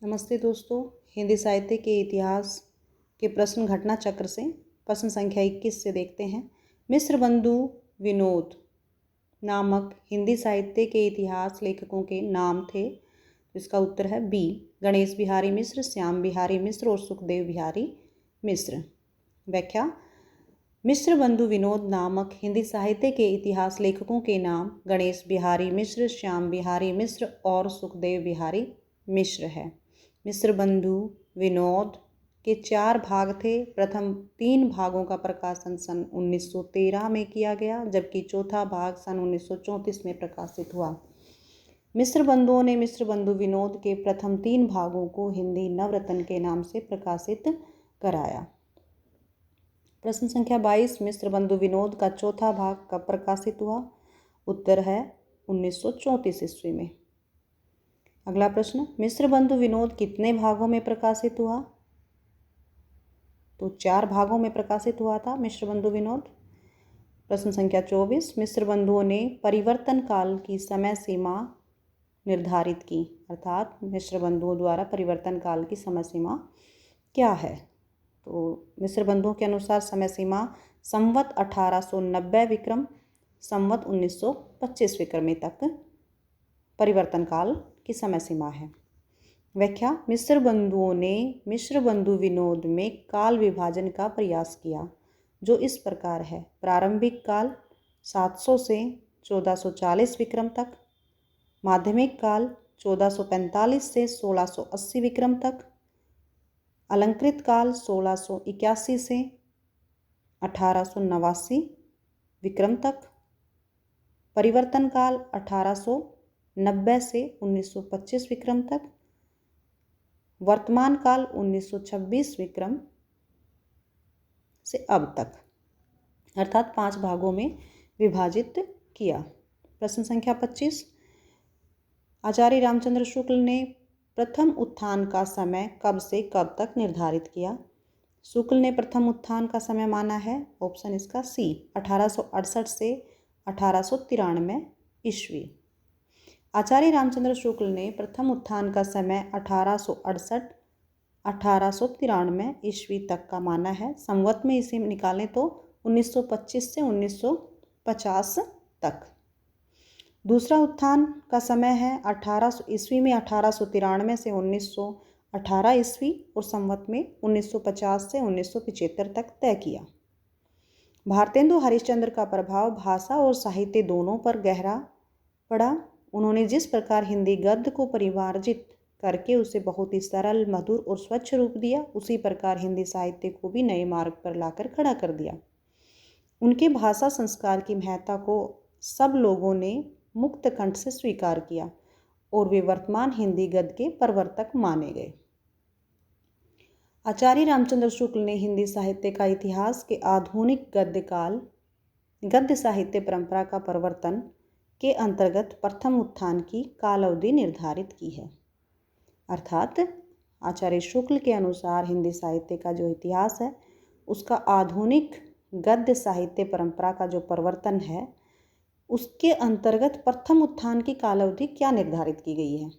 नमस्ते दोस्तों। हिंदी साहित्य के इतिहास के प्रश्न घटना चक्र से प्रश्न संख्या 21 से देखते हैं। मिस्र बंधु विनोद नामक हिंदी साहित्य के इतिहास लेखकों के नाम थे। इसका उत्तर है बी, गणेश बिहारी मिश्र, श्याम बिहारी मिश्र और सुखदेव बिहारी मिश्र। व्याख्या: मिस्र बंधु विनोद नामक हिंदी साहित्य के इतिहास लेखकों के नाम गणेश बिहारी मिश्र, श्याम बिहारी मिश्र और सुखदेव बिहारी मिश्र है। मिस्र बंधु विनोद के 4 भाग थे। प्रथम 3 भागों का प्रकाशन सन 1913 में किया गया, जबकि चौथा भाग सन 1934 में प्रकाशित हुआ। मिस्र बंधुओं ने मिस्र बंधु विनोद के प्रथम 3 भागों को हिंदी नवरत्न के नाम से प्रकाशित कराया। प्रश्न संख्या 22, मिस्र बंधु विनोद का चौथा भाग कब प्रकाशित हुआ? उत्तर है 1934 ईस्वी में। अगला प्रश्न, मिस्र बंधु विनोद कितने भागों में प्रकाशित हुआ? तो 4 भागों में प्रकाशित हुआ था मिस्र बंधु विनोद। प्रश्न संख्या 24, मिस्र बंधुओं ने परिवर्तन काल की समय सीमा निर्धारित की, अर्थात मिस्र बंधुओं द्वारा परिवर्तन काल की समय सीमा क्या है? तो मिस्र बंधुओं के अनुसार समय सीमा संवत 1890 विक्रम संवत 1925 विक्रमी तक परिवर्तन काल की समय सीमा है। व्याख्या: मिस्र बंधुओं ने मिस्र बंधु विनोद में काल विभाजन का प्रयास किया, जो इस प्रकार है। प्रारंभिक काल 700 से 1440 विक्रम तक, माध्यमिक काल 1445 से 1680 विक्रम तक, अलंकृत काल 1681 से 1889 विक्रम तक, परिवर्तन काल 1890 से 1925 विक्रम तक, वर्तमान काल 1926 विक्रम से अब तक, अर्थात 5 भागों में विभाजित किया। प्रश्न संख्या 25, आचार्य रामचंद्र शुक्ल ने प्रथम उत्थान का समय कब से कब तक निर्धारित किया? शुक्ल ने प्रथम उत्थान का समय माना है, ऑप्शन इसका सी, 1868 से 1893 ईस्वी। आचार्य रामचंद्र शुक्ल ने प्रथम उत्थान का समय 1868-1893 ईस्वी तक का माना है। संवत में इसे निकालें तो 1925 से 1950 तक। दूसरा उत्थान का समय है 1800 ईस्वी में 1893 से 1918 ईस्वी और संवत में 1950 से 1975 तक तय किया। भारतेंदु हरिश्चंद्र का प्रभाव भाषा और साहित्य दोनों पर गहरा पड़ा। उन्होंने जिस प्रकार हिंदी गद्य को परिमार्जित करके उसे बहुत ही सरल, मधुर और स्वच्छ रूप दिया, उसी प्रकार हिंदी साहित्य को भी नए मार्ग पर लाकर खड़ा कर दिया। उनके भाषा संस्कार की महत्ता को सब लोगों ने मुक्त कंठ से स्वीकार किया और वे वर्तमान हिंदी गद्य के प्रवर्तक माने गए। आचार्य रामचंद्र शुक्ल ने हिंदी साहित्य का इतिहास के आधुनिक गद्य साहित्य परंपरा का प्रवर्तन के अंतर्गत प्रथम उत्थान की काल अवधि निर्धारित की है। अर्थात आचार्य शुक्ल के अनुसार हिंदी साहित्य का जो इतिहास है, उसका आधुनिक गद्य साहित्य परंपरा का जो प्रवर्तन है, उसके अंतर्गत प्रथम उत्थान की काल अवधि क्या निर्धारित की गई है?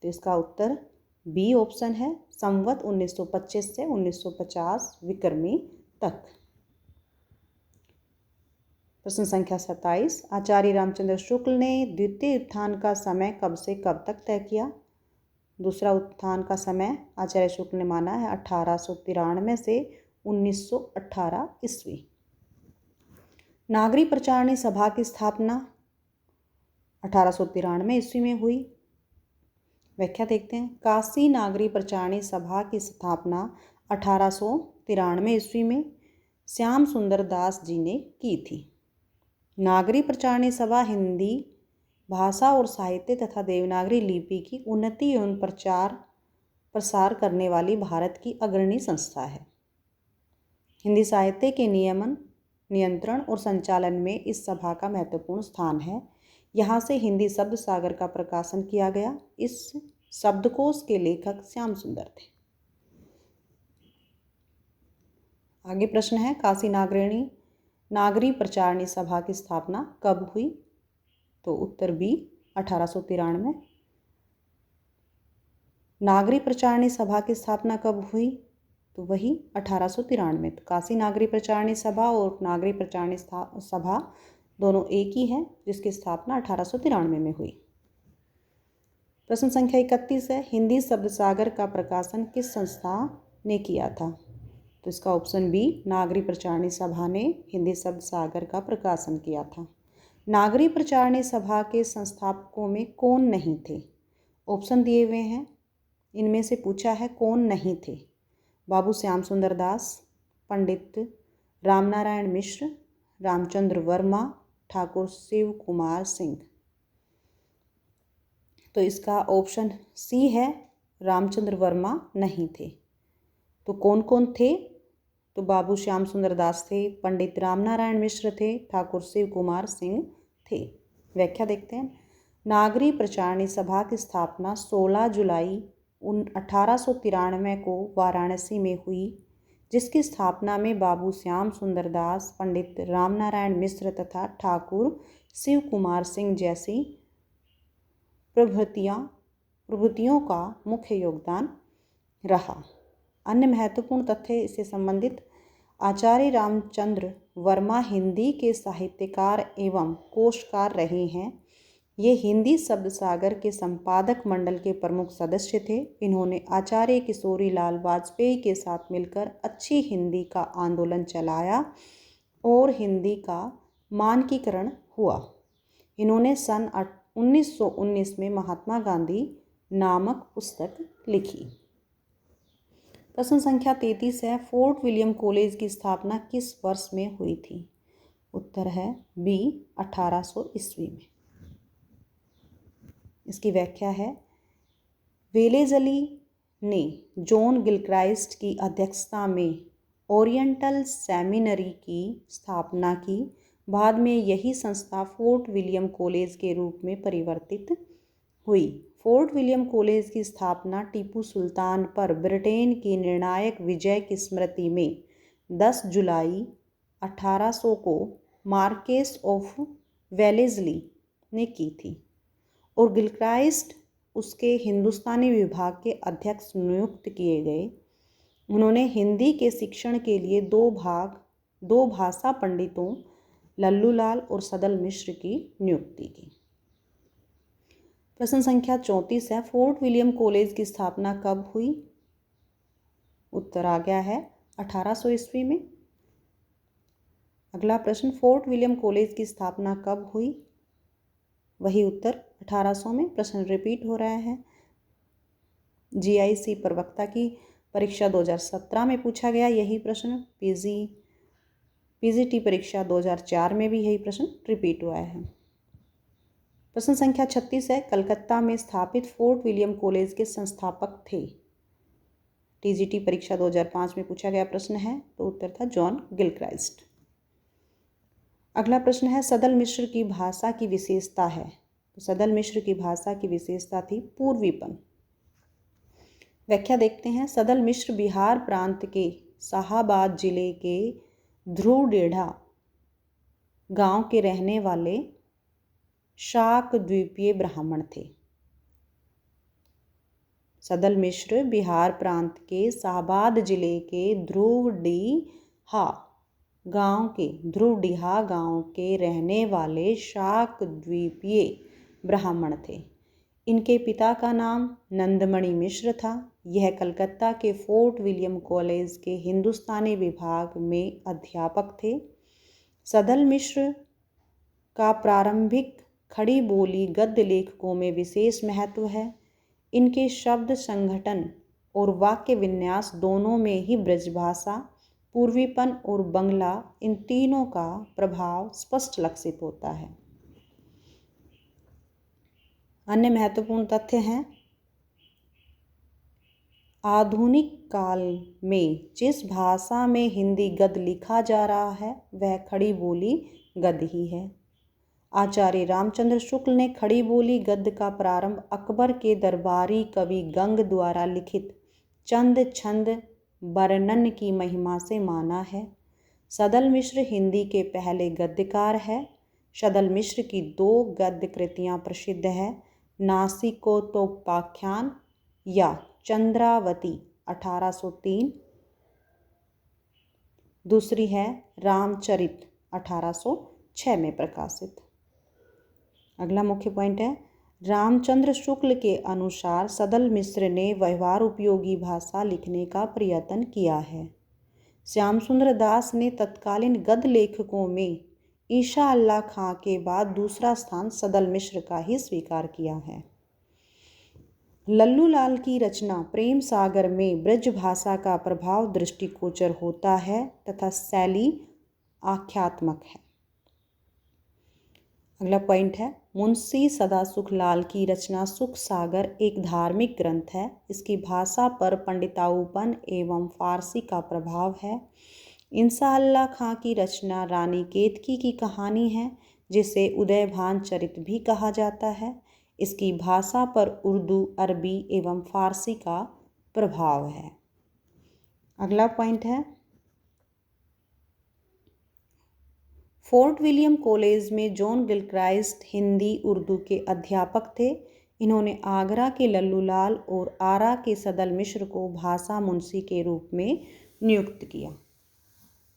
तो इसका उत्तर बी ऑप्शन है, संवत 1925 से 1950 विक्रमी तक। प्रश्न संख्या 27, आचार्य रामचंद्र शुक्ल ने द्वितीय उत्थान का समय कब से कब तक तय किया? दूसरा उत्थान का समय आचार्य शुक्ल ने माना है 1893 से 1918 ईस्वी। नागरी प्रचारणी सभा की स्थापना 1893 ईस्वी में हुई। व्याख्या देखते हैं। काशी नागरी प्रचारणी सभा की स्थापना 1893 ईस्वी में श्याम सुंदर दास जी ने की थी। नागरी प्रचारणी सभा हिंदी भाषा और साहित्य तथा देवनागरी लिपि की उन्नति एवं प्रचार प्रसार करने वाली भारत की अग्रणी संस्था है। हिंदी साहित्य के नियमन, नियंत्रण और संचालन में इस सभा का महत्वपूर्ण स्थान है। यहाँ से हिंदी शब्द सागर का प्रकाशन किया गया। इस शब्दकोश के लेखक श्याम सुंदर थे। आगे प्रश्न है, काशी नागरी प्रचारणी सभा की स्थापना कब हुई? तो उत्तर बी 1893। नागरी प्रचारणी सभा की स्थापना कब हुई? तो वही 1893। तो काशी नागरी प्रचारणी सभा और नागरी प्रचारणी सभा दोनों एक ही हैं, जिसकी स्थापना 1893 में हुई। प्रश्न संख्या 31 है, हिंदी शब्द सागर का प्रकाशन किस संस्था ने किया था? तो इसका ऑप्शन बी, नागरी प्रचारणी सभा ने हिंदी शब्द सागर का प्रकाशन किया था। नागरी प्रचारणी सभा के संस्थापकों में कौन नहीं थे? ऑप्शन दिए हुए हैं, इनमें से पूछा है कौन नहीं थे। बाबू श्याम सुंदर दास, पंडित रामनारायण मिश्र, रामचंद्र वर्मा, ठाकुर शिव कुमार सिंह। तो इसका ऑप्शन सी है, रामचंद्र वर्मा नहीं थे। तो कौन कौन थे? तो बाबू श्याम सुंदर दास थे, पंडित रामनारायण मिश्र थे, ठाकुर शिव कुमार सिंह थे। व्याख्या देखते हैं। नागरी प्रचारणी सभा की स्थापना 16 जुलाई 1893 को वाराणसी में हुई, जिसकी स्थापना में बाबू श्याम सुंदर दास, पंडित रामनारायण मिश्र तथा ठाकुर शिव कुमार सिंह जैसी प्रभृतियों का मुख्य योगदान रहा। अन्य महत्वपूर्ण तथ्य इससे संबंधित: आचार्य रामचंद्र वर्मा हिंदी के साहित्यकार एवं कोशकार रहे हैं। ये हिंदी शब्द सागर के संपादक मंडल के प्रमुख सदस्य थे। इन्होंने आचार्य किशोरी लाल वाजपेयी के साथ मिलकर अच्छी हिंदी का आंदोलन चलाया और हिंदी का मानकीकरण हुआ। इन्होंने सन 1919 में महात्मा गांधी नामक पुस्तक लिखी। प्रश्न संख्या 33 है, फोर्ट विलियम कॉलेज की स्थापना किस वर्ष में हुई थी? उत्तर है बी, 1800 ईस्वी में। इसकी व्याख्या है, वेलेज़ली ने जॉन गिलक्राइस्ट की अध्यक्षता में ओरिएंटल सेमिनरी की स्थापना की। बाद में यही संस्था फोर्ट विलियम कॉलेज के रूप में परिवर्तित हुई। फोर्ट विलियम कॉलेज की स्थापना टीपू सुल्तान पर ब्रिटेन की निर्णायक विजय की स्मृति में 10 जुलाई 1800 को मार्केस ऑफ वेलेज़ली ने की थी और गिलक्राइस्ट उसके हिंदुस्तानी विभाग के अध्यक्ष नियुक्त किए गए। उन्होंने हिंदी के शिक्षण के लिए दो भाषा पंडितों लल्लूलाल और सदल मिश्र की नियुक्ति की। प्रश्न संख्या 34 है, फोर्ट विलियम कॉलेज की स्थापना कब हुई? उत्तर आ गया है 1800 ईस्वी में। अगला प्रश्न, फोर्ट विलियम कॉलेज की स्थापना कब हुई? वही उत्तर 1800 में। प्रश्न रिपीट हो रहा है। GIC प्रवक्ता की परीक्षा 2017 में पूछा गया यही प्रश्न। PGT परीक्षा 2004 में भी यही प्रश्न रिपीट हुआ है। प्रश्न संख्या 36 है, कलकत्ता में स्थापित फोर्ट विलियम कॉलेज के संस्थापक थे? TGT परीक्षा 2005 में पूछा गया प्रश्न है, तो उत्तर था जॉन गिलक्राइस्ट। अगला प्रश्न है, सदल मिश्र की भाषा की विशेषता है? तो सदल मिश्र की भाषा की विशेषता थी पूर्वीपन। व्याख्या देखते हैं। सदल मिश्र बिहार प्रांत के शाहाबाद जिले के ध्रुवडेढ़ा गांव के रहने वाले शाक द्वीपीय ब्राह्मण थे। सदल मिश्र बिहार प्रांत के शाहाबाद जिले के ध्रुवडीहा गांव के रहने वाले शाक द्वीपीय ब्राह्मण थे। इनके पिता का नाम नंदमणि मिश्र था। यह कलकत्ता के फोर्ट विलियम कॉलेज के हिंदुस्तानी विभाग में अध्यापक थे। सदल मिश्र का प्रारंभिक खड़ी बोली गद्य लेखकों में विशेष महत्व है। इनके शब्द संगठन और वाक्य विन्यास दोनों में ही ब्रजभाषा, पूर्वीपन और बंगला, इन तीनों का प्रभाव स्पष्ट लक्षित होता है। अन्य महत्वपूर्ण तथ्य हैं, आधुनिक काल में जिस भाषा में हिंदी गद्य लिखा जा रहा है वह खड़ी बोली गद्य ही है। आचार्य रामचंद्र शुक्ल ने खड़ी बोली गद्य का प्रारंभ अकबर के दरबारी कवि गंग द्वारा लिखित चंद छंद वर्णन की महिमा से माना है। सदल मिश्र हिंदी के पहले गद्यकार है। सदल मिश्र की 2 गद्य कृतियाँ प्रसिद्ध है, नासिकोत्तोपाख्यान या चंद्रावती 1803। दूसरी है रामचरित 1806 में प्रकाशित। अगला मुख्य पॉइंट है, रामचंद्र शुक्ल के अनुसार सदल मिश्र ने व्यवहार उपयोगी भाषा लिखने का प्रयत्न किया है। श्याम सुंदर दास ने तत्कालीन गद्य लेखकों में ईशा अल्लाह खां के बाद दूसरा स्थान सदल मिश्र का ही स्वीकार किया है। लल्लू लाल की रचना प्रेम सागर में ब्रज भाषा का प्रभाव दृष्टिगोचर होता है तथा शैली आख्यात्मक है। अगला पॉइंट है, मुंशी सदासुख लाल की रचना सुख सागर एक धार्मिक ग्रंथ है। इसकी भाषा पर पंडिताऊपन एवं फारसी का प्रभाव है। इंसा अल्लाह खां की रचना रानी केतकी की कहानी है, जिसे उदयभान चरित भी कहा जाता है। इसकी भाषा पर उर्दू, अरबी एवं फारसी का प्रभाव है। अगला पॉइंट है, फोर्ट विलियम कॉलेज में जॉन गिलक्राइस्ट हिंदी उर्दू के अध्यापक थे। इन्होंने आगरा के लल्लू लाल और आरा के सदल मिश्र को भाषा मुंशी के रूप में नियुक्त किया।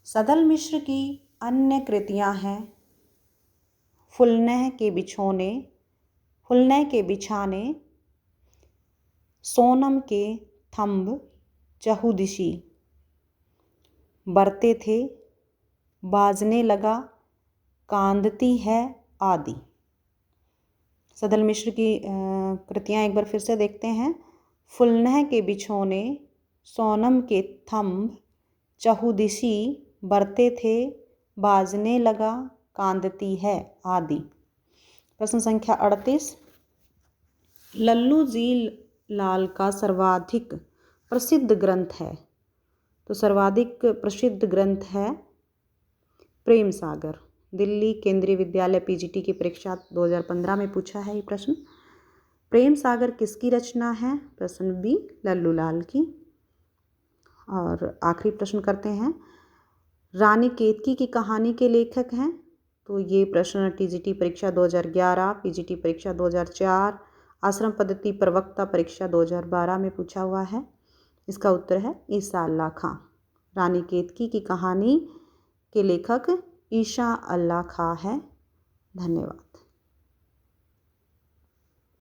सदल मिश्र की अन्य कृतियां हैं फुलनह के बिछाने, सोनम के थंब, चहुदिशी, बरते थे, बाजने लगा, कांदती है आदि। सदल मिश्र की कृतियाँ एक बार फिर से देखते हैं। फुलनह के बिछोने, सोनम के थंब, चहुदिशी, बरते थे, बाजने लगा, कांदती है आदि। प्रश्न संख्या 38, लल्लू जी लाल का सर्वाधिक प्रसिद्ध ग्रंथ है। तो सर्वाधिक प्रसिद्ध ग्रंथ है प्रेम सागर। दिल्ली केंद्रीय विद्यालय पीजीटी की परीक्षा 2015 में पूछा है ये प्रश्न। प्रेम सागर किसकी रचना है? प्रश्न बी, लल्लू लाल की। और आखिरी प्रश्न करते हैं, रानी केतकी की कहानी के लेखक हैं। तो ये प्रश्न टीजीटी परीक्षा 2011, पीजीटी परीक्षा 2004, आश्रम पद्धति प्रवक्ता परीक्षा 2012 में पूछा हुआ है। इसका उत्तर है ईशा अल्लाह खां। रानी केतकी की कहानी के लेखक ईशा अल्लाह खां है। धन्यवाद।